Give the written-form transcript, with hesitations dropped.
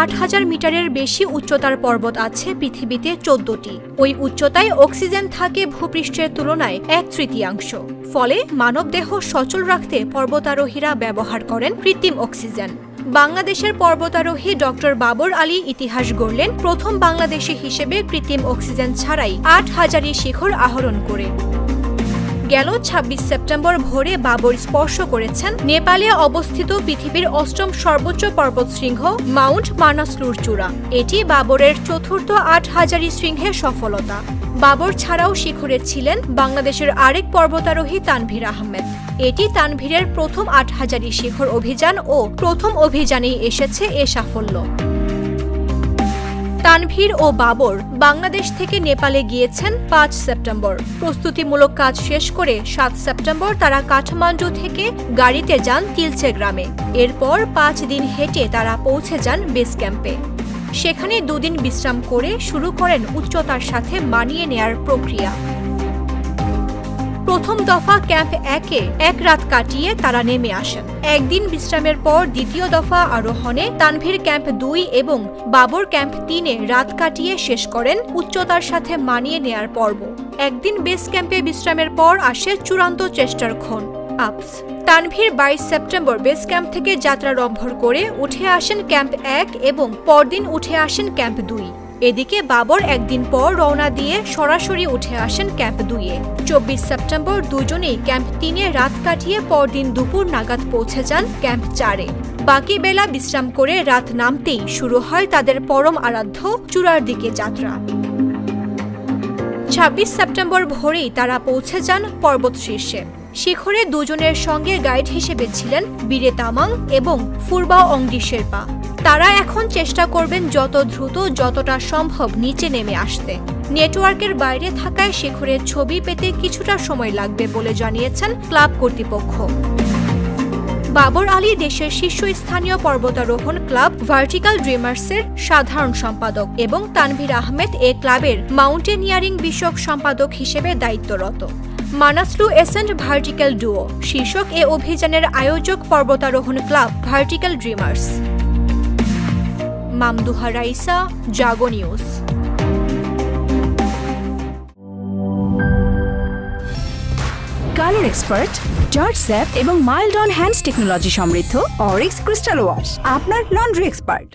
৮,০০০ মিটারের বেশি উচ্চতার পর্বত আছে পৃথিবীতে ১৪টি। ওই উচ্চতায় অক্সিজেন থাকে ভূপৃষ্ঠের তুলনায় ১/৩। ফলে মানবদেহ সচল রাখতে পর্বতারোহীরা ব্যবহার করেন কৃত্রিম অক্সিজেন। বাংলাদেশের পর্বতারোহী ডক্টর বাবর আলী ইতিহাস গড়লেন প্রথম বাংলাদেশি হিসেবে কৃত্রিম অক্সিজেন ছাড়াই ৮,০০০ শিখর আরোহণ করে। গেল ২৬ সেপ্টেম্বর ভোরে বাবর স্পর্শ করেছেন নেপালে অবস্থিত পৃথিবীর ৮ম সর্বোচ্চ পর্বতশৃঙ্গ মাউন্ট মানাসলুর চূড়া। এটি বাবরের চতুর্থ ৮,০০০ শৃঙ্গের সফলতা। বাবর ছাড়াও শিখরে ছিলেন বাংলাদেশের আরেক পর্বতারোহী তানভীর আহমেদ। এটি তানভীরের প্রথম ৮,০০০ শিখর অভিযান ও প্রথম অভিযানেই এসেছে এ সাফল্য। তানভীর ও বাবর বাংলাদেশ থেকে নেপালে গিয়েছেন ৫ সেপ্টেম্বর। প্রস্তুতিমূলক কাজ শেষ করে ৭ সেপ্টেম্বর তারা কাঠমান্ডু থেকে গাড়িতে যান তিলচে গ্রামে। এরপর ৫ দিন হেঁটে তারা পৌঁছে যান বেস ক্যাম্পে। সেখানে ২ দিন বিশ্রাম করে শুরু করেন উচ্চতার সাথে মানিয়ে নেয়ার প্রক্রিয়া। প্রথম দফা ক্যাম্প ১-এ ১ রাত কাটিয়ে তারা নেমে আসেন। একদিন বিশ্রামের পর দ্বিতীয় দফা আরোহণে তানভীর ক্যাম্প ২ এবং বাবর ক্যাম্প ৩-এ রাত কাটিয়ে শেষ করেন উচ্চতার সাথে মানিয়ে নেয়ার পর্ব। একদিন বেস ক্যাম্পে বিশ্রামের পর আসে চূড়ান্ত চেষ্টার ক্ষণ, আপস। তানভীর ২২ সেপ্টেম্বর বেস ক্যাম্প থেকে যাত্রা রম্ভর করে উঠে আসেন ক্যাম্প ১ এবং পরদিন উঠে আসেন ক্যাম্প ২। এদিকে বাবর একদিন পর রওনা দিয়ে সরাসরি উঠে আসেন ক্যাম্প ২-এ। ২৪ সেপ্টেম্বর দুজনেই ক্যাম্প ৩-এ রাত কাটিয়ে পরদিন দুপুর নাগাদ পৌঁছে যান ক্যাম্প ৪-এ। বাকি বেলা বিশ্রাম করে রাত নামতেই শুরু হয় তাদের পরম আরাধ্য চূড়ার দিকে যাত্রা। ২৬ সেপ্টেম্বর ভোরেই তারা পৌঁছে যান পর্বত শীর্ষে। শিখরে দুজনের সঙ্গে গাইড হিসেবে ছিলেন বীরে তামাং এবং ফুরবাও অংডি শেরপা। তারা এখন চেষ্টা করবেন যত দ্রুত যতটা সম্ভব নিচে নেমে আসতে। নেটওয়ার্কের বাইরে থাকায় শিখরের ছবি পেতে কিছুটা সময় লাগবে বলে জানিয়েছেন ক্লাব কর্তৃপক্ষ। বাবর আলী দেশের শীর্ষস্থানীয় পর্বতারোহণ ক্লাব ভার্টিক্যাল ড্রিমার্সের সাধারণ সম্পাদক এবং তানভীর আহমেদ এ ক্লাবের মাউন্টেনিয়ারিং বিষয়ক সম্পাদক হিসেবে দায়িত্বরত। মানাসলু এসেন্ট ভার্টিক্যাল ডুও শীর্ষক এ অভিযানের আয়োজক পর্বতারোহণ club vertical dreamers. Mamduha Raisa, Jago News. Colour expert, জর্জ স্যাপ এবং মাইল্ড অন হ্যান্ডস টেকনোলজি সমৃদ্ধ অরিক্স ক্রিস্টাল ওয়াশ আপনার লন্ড্রি এক্সপার্ট।